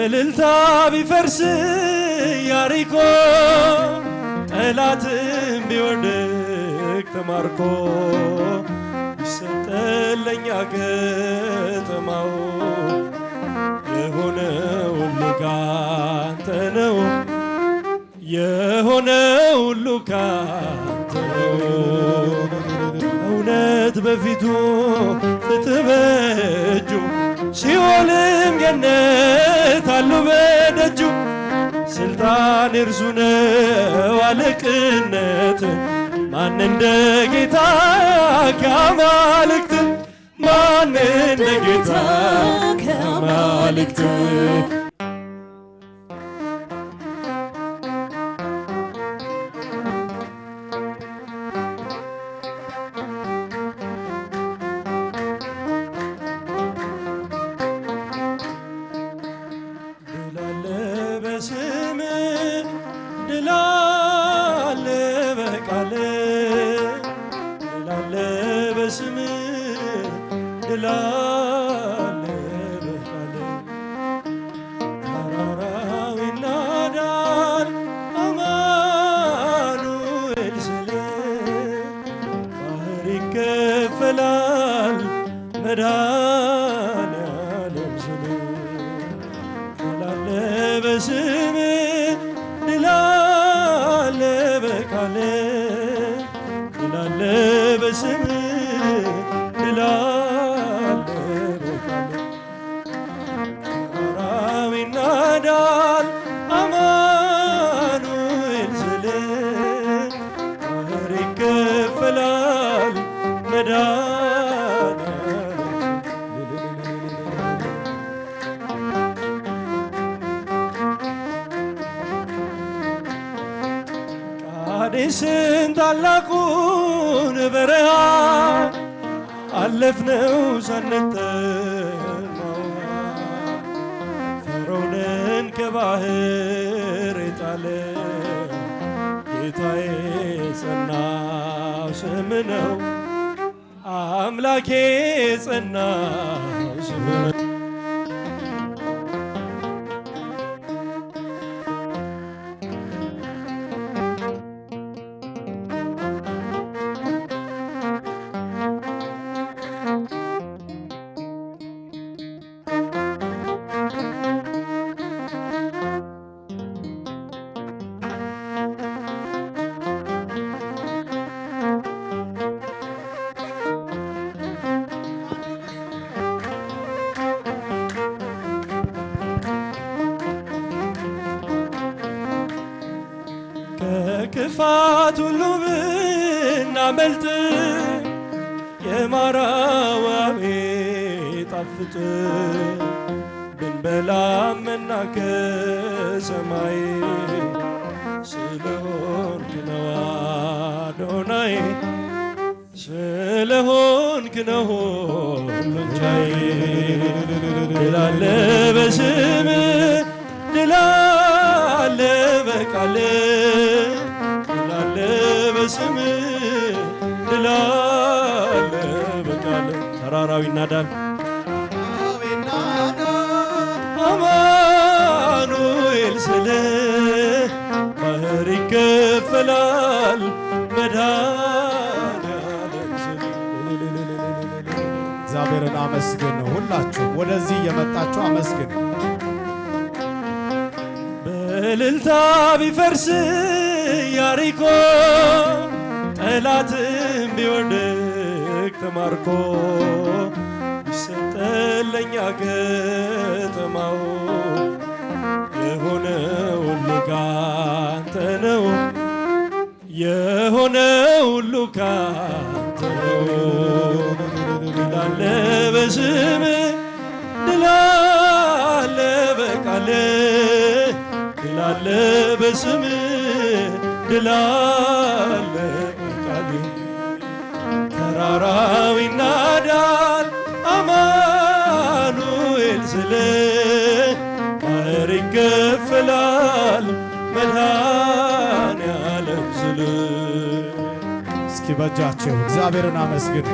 በእልልታ ቢፈርስ ያሪኮ ጠላትም ቢወድቅ ተማርኮ ይሰጠን ለኛ ከተማው የሆነ ሁሉ ካንተ ነው የሆነ ሁሉ ካንተ ነው እውነት በፊቱ ፍትህ በእጁ ሲኦልም ገነት አሉ በደጁ ስልጣን እርሱ ነው አለቅነት ማን እንደ ጌታ ከአማልክት ማን እንደ ጌታ ከአማልክት መድኃኔዓለም ስም ድል አለ በስም ድል አለ በቃል ድል አለ በስም ድል አለ በቃል ተራራው ይናዳል አማኑኤል ስል ባህር ይከፈላል ቃዴስን ታላቁን በረሃ አለፍነው ሳንጠማው ፈርዖንን ከባህር የጣለ ጌታዬ ጸናው ስም ነው አምላኬ ጸናው ስም ነው ከክፋት ሁሉ ብናመልጥ የማራው ጣፍጥ ብንበላም መና ከሰማይ ስለሆንክ ነው አዶናይ ስለሆንክ ነው ሁሉን ቻይ ድል አለ በስምህ ድል አለ በቃልህ ድል አለ በስምህ ድል አለ በቃልህ ተራራው ይናዳል አማኑኤል ስልህ ባህር ይከፈላል መድኃኔዓለም ስልህ እግዚአብሔርን አመስግኑ። ሁላችሁ ወደዚህ የመጣችሁ አመስግኑ። በእልልታ ቢፈርስ ያሪኮ ጠላትም ቢወድቅ ተማርኮ ይሰጠን ለኛ ከተማው የሆነ ሁሉ ካንተ ነው የሆነ ሁሉ ካንተ ነው ድል አለ በስምህ ድል አለ በቃልህ ድል አለ በስምህ ድል አለ በቃልህ ተራራው ይናዳል አማኑኤል ስልህ ባህር ይከፈላል መድኃኔዓለም ስልህ እስኪ በእጃችሁ እግዚአብሔርን አመስግኑ።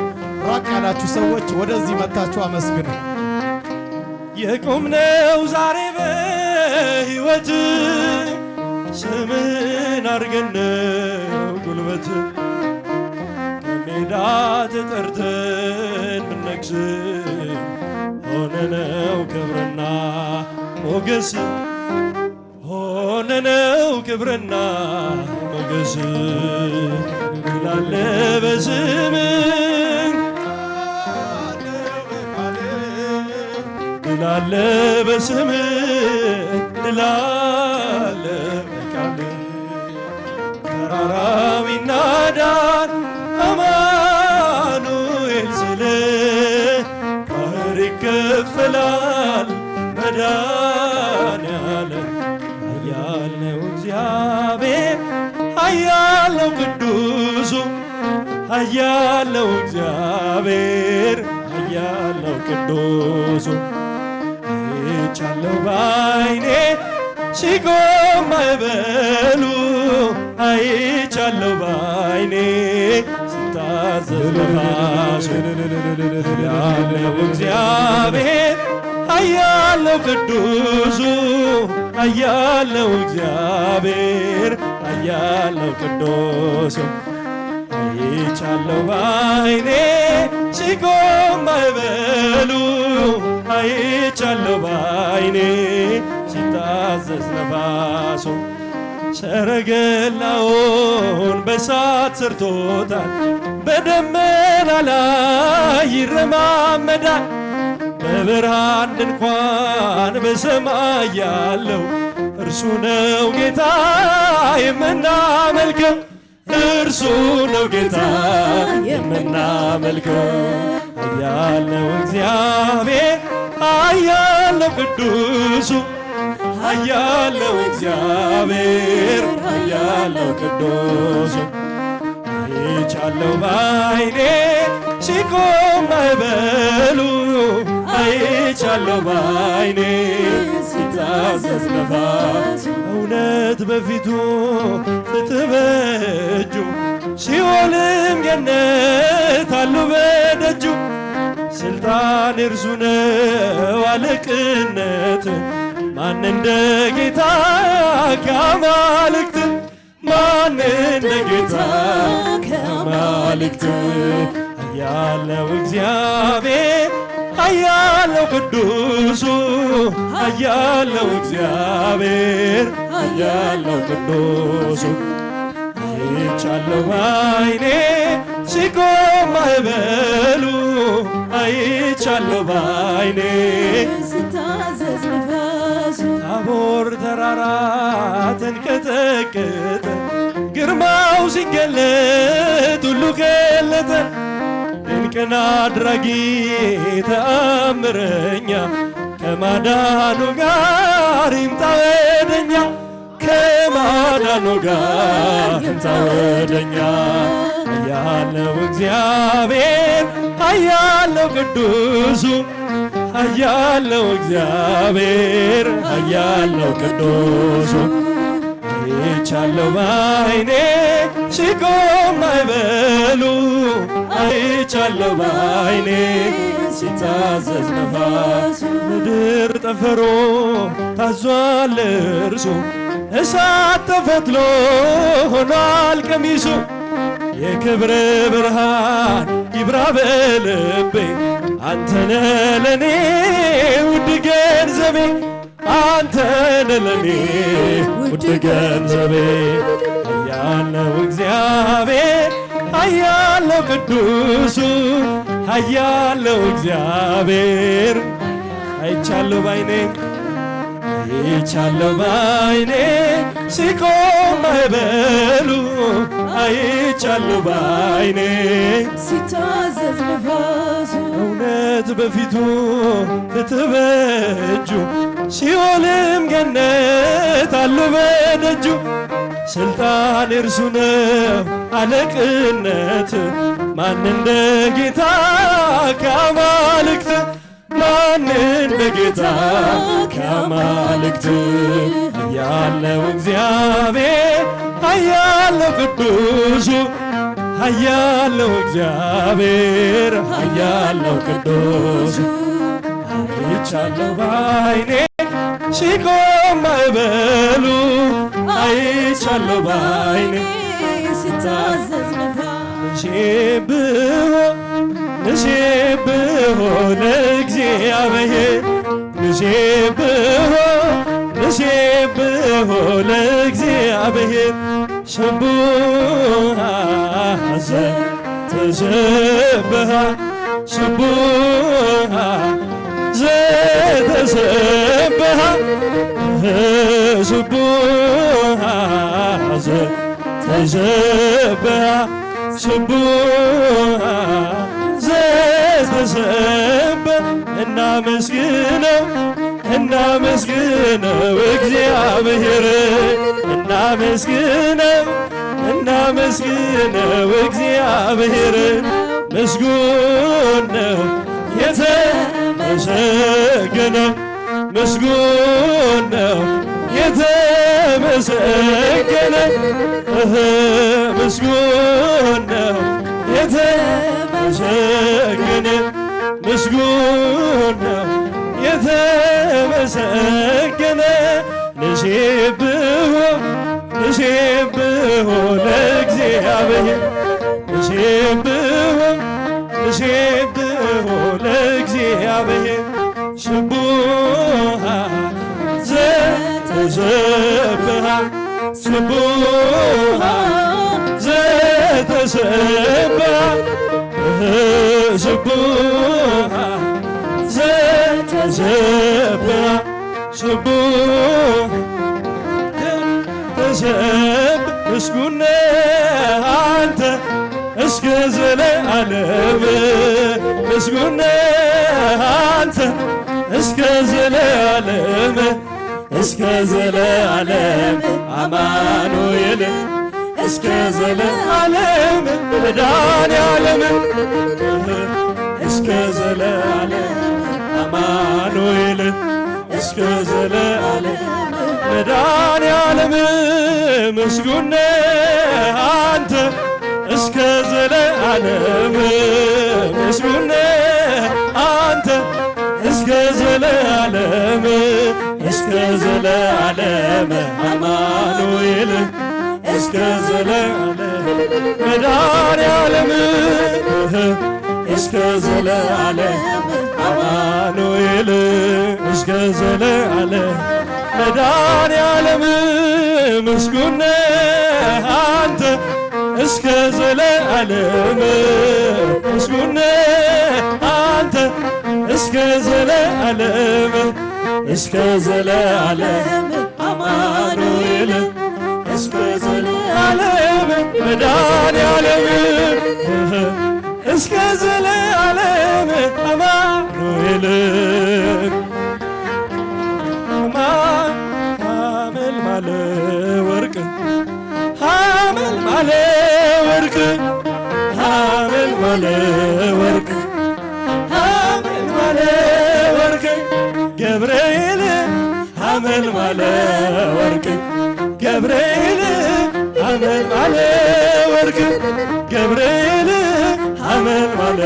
ራቅ ያላችሁ ሰዎች ወደዚህ መታችሁ አመስግኑ። የቆምነው ዛሬ ሕይወት ስምን አርገነው ጉልበት ከሜዳ ተጠርተን ብነግስ ሆነነው ክብርና ሞገስ ሆነነው ክብርና ሞገስ ላለ በስምህ ላለ በስምህ ላለ በቃልህ ተራራው ይናዳል አማኑኤል ስልህ ባህር ይከፈላል መድኃኔዓለም ኃያል ነው እግዚአብሔር ኃያል ነው ቅዱሱ ኃያል ነው እግዚአብሔር ኃያል ነው ቅዱሱ አይቻለሁ ባይኔ ሲቆም ማዕበሉ አይቻለሁ ባይኔ ሲታዘዝ ነፋሱ ኃያል ነው እግዚአብሔር ኃያል ነው ቅዱሱ ኃያል ነው እግዚአብሔር ኃያል ነው ቅዱሱ አይቻለሁ ባይኔ ሲቆም ማዕበሉ አይቻለሁ ባይኔ ሲታዘዝ ነፋሱ ሰረገላውን በእሳት ሰርቶታል በደመና ላይ ይረማመዳል በብርሃን ድንኳን በሰማይ ያለው እርሱ ነው ጌታ የምናመልከው እርሱ ነው ጌታ የምናመልከው ኃያል ነው እግዚአብሔር ኃያል ነው ቅዱሱ ኃያል ነው እግዚአብሔር ኃያል ነው ቅዱሱ አይቻለሁ ባይኔ ሲቆም ማዕበሉ አይቻለሁ ባይኔ ሲታዘዝ ነፋሱ እውነት በፊቱ ፍትህ በእጁ ሲኦልም ገነት አሉ በደጁ ስልጣን እርሱ ነው አለቅነት ማን እንደ ጌታ ከአማልክት ማን እንደ ጌታ ከአማልክት ኃያል ነው እግዚአብሔር ኃያል ነው ቅዱሱ ኃያል ነው እግዚአብሔር ኃያል ነው ቅዱሱ አይቻለሁ ባይኔ ሲቆም ማዕበሉ አይቻለሁ ባይኔ ሲታዘዝ ነፋሱ ታቦር ተራራ ተንቀጠቀጠ ግርማው ሲገለጥ ሁሉ ገለጠ ድንቅን አድራጊ ተአምረኛ ከማዳኑ ጋር ይምጣ ወደኛ ከማዳኑ ጋር ይምጣ ወደኛ ኃያል ነው እግዚአብሔር ኃያል ነው ቅዱሱ ኃያል ነው እግዚአብሔር ኃያል ነው ቅዱሱ አይቻለሁ ባይኔ ሲቆም ማዕበሉ አይቻለሁ ባይኔ ሲታዘዝ ነፋሱ ምድር ጠፈሮ ታዟል እርሱ እሳት ተፈትሎ ሆኗል ቀሚሱ የክብር ብርሃን ይብራ በልቤ አንተነ ለኔ ውድ ገንዘቤ አንተነ ለኔ ውድ ገንዘቤ ኃያል ነው እግዚአብሔር ኃያል ነው ቅዱሱ ኃያል ነው እግዚአብሔር አይቻለሁ ባይኔ አይቻለሁ ባይኔ ሲቆም ማዕበሉ አይቻለሁ ባይኔ ሲታዘዝ ነፋሱ እውነት በፊቱ ፍትህ በእጁ ሲኦልም ገነት አሉ በደጁ ስልጣን እርሱ ነው አለቅነት ማን እንደ ጌታ ከአማልክት ማን እንደ ጌታ ከአማልክት ኃያል ነው እግዚአብሔር ኃያል ነው ቅዱሱ ኃያል ነው እግዚአብሔር ኃያል ነው ቅዱሱ አይቻለሁ ባይኔ ሲቆም ማዕበሉ አይቻለሁ ባይኔ ሲታዘዝ ንሴብሖ ለእግዚአብሔር ንሴብሖ ለእግዚአብሔር ስቡሕ ዘተሰብሐ ስቡሕ ዘተሰብሐ ስቡሕ ዘተሰብሐ ስቡሕ ዘተሰብሐ እናመስግነው እግዚአብሔር እናመስግነው እግዚአብሔር ምስጉን ነው የተመሰገነ ምስጉን ነው የተመሰገነ ምስጉን ነው የተመሰገነ ምስጉን ነው የተመሰገነ ንሴብሖ ለእግዚአብሔር ንሴብሖ ለእግዚአብሔር ስቡሕ ዘተሰብሐ ስቡሕ ዘተሰብሐ ስቡሕ ዘተሰብሐ ስቡሕ ዘተሰብሐ ምስጉን ነህ አንተ እስከ ዘለዓለም ምስጉን ነህ አንተ እስከ ዘለዓለም አማኑኤል እስከ ዘለዓለም መድኃኔዓለም እስከ ዘለዓለም አማኑኤል እስከ ዘለዓለም መድኃኔዓለም ምስጉን ነህ አንተ እስከ ዘለዓለም ምስጉን ነህ አንተ እስከ ዘለዓለም አማኑኤል እስከ ዘለዓለም መድኃኔዓለም እስከ ዘለዓለም አማኑኤል እስከ ዘለዓለም መድኃኔዓለም ምስጉን ነህ አንተ እስከ ዘለዓለም ምስጉን ነህ አንተ እስከ ዘለዓለም አማኑኤል እስከ ዘለዓለም መድኃኔዓለም እስከ ዘለዓለም አማኑኤል ሐመልማለ ወርቅ ሐመልማለ ወርቅ ሐመልማለ ወርቅ ሐመልማለ ወርቅ ገብርኤል ሐመልማለ ወርቅ ገብርኤል ሐመልማለ ወርቅ ገብርኤል ሐመልማለ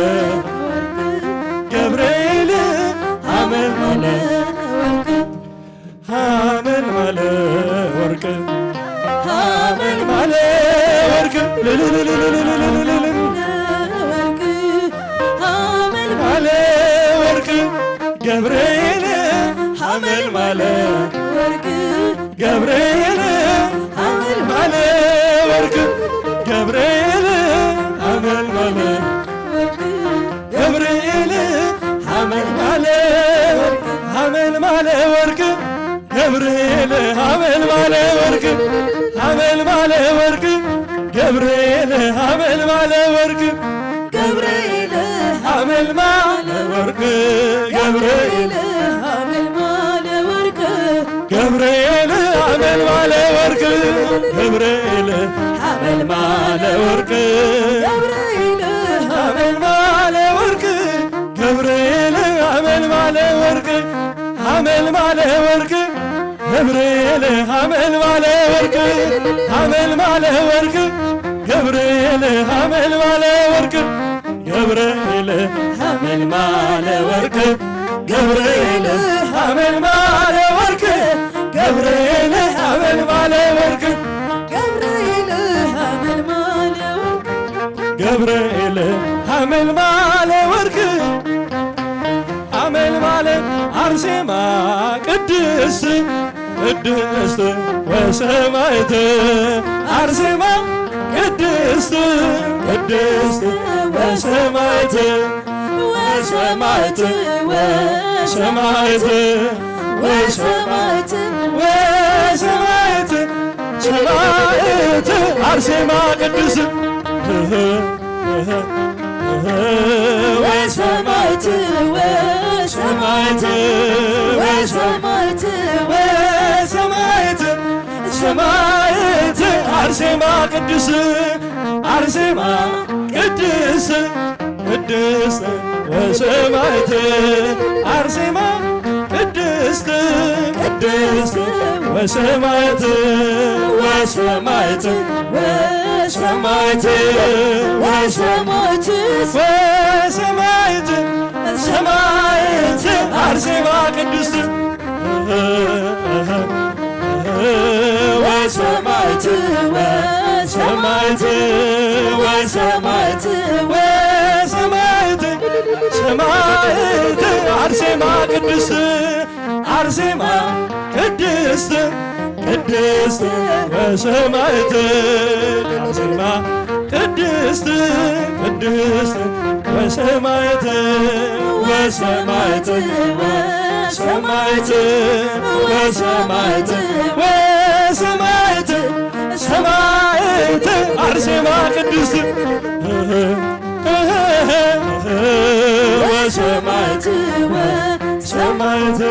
ገብርኤል ሐመልማለ ሐመልማለ ወርቅ ሐመልማለ ወርቅ ሐመልማለ ወርቅ ገብርኤል ሐመልማለ ወርቅ ገብርኤል ሐመልማለ ወርቅ ገብርኤል ሐመልማለ ገብርኤል ሐመልማለ ሐመልማለ ወርቅ ገብርኤል ሐመልማለ ወርቅ ሐመልማለ ወርቅ ገብርኤል ሐመልማለ ወርቅ ገብርኤል ሐመልማለ ወርቅ ገብርኤል ሐመልማለ ወርቅ ገብርኤል ሐመልማለ ወርቅ ገብርኤል ሐመልማለ ወርቅ ገብርኤል ሐመልማለ ወርቅ ገብርኤል ሐመልማለ ወርቅ ሐመልማለ ወርቅ ገብርኤል ሐመልማለ ወርቅ ሐመልማለ ወርቅ ገብርኤል ሐመልማለ ወርቅ ገብርኤል ሐመልማለ ወርቅ ገብርኤል ሐመልማለ ወርቅ ገብርኤል አመልማለ ወርቅ አመልማለ አርሴማ ቅድስት ቅድስት ወሰማዕት አርሴማ ቅድስት ቅድስት ወሰማዕት ወሰማዕት ወሰማዕት ወሰማዕት ወሰማዕት ሰማዕት አርሴማ ቅድስት ወሰማዕት ወሰማዕት ወሰማዕት ወሰማዕት ሰማዕት አርሴማ ቅድስት አርሴማ ቅድስት ቅድስት ወሰማዕት አርሴማ ቅድስት ቅድስት ወሰማዕት ወሰማዕት ወሰማዕት ወሰማዕት ወሰማዕት ሰማዕት አርሴማ ቅድስት ወሰማዕት ወሰማዕት ወሰማዕት ወሰማዕት ሰማዕት አርሴማ ቅድስት አርሴማ ቅድስት ቅድስት ወሰማዕት አርሴማ ቅድስት ቅድስት ወሰማዕት ወሰማዕት ወሰማዕት ወሰማዕት ወሰማዕት ሰማዕት አርሴማ ቅድስት ወሰማዕት ሰማዕት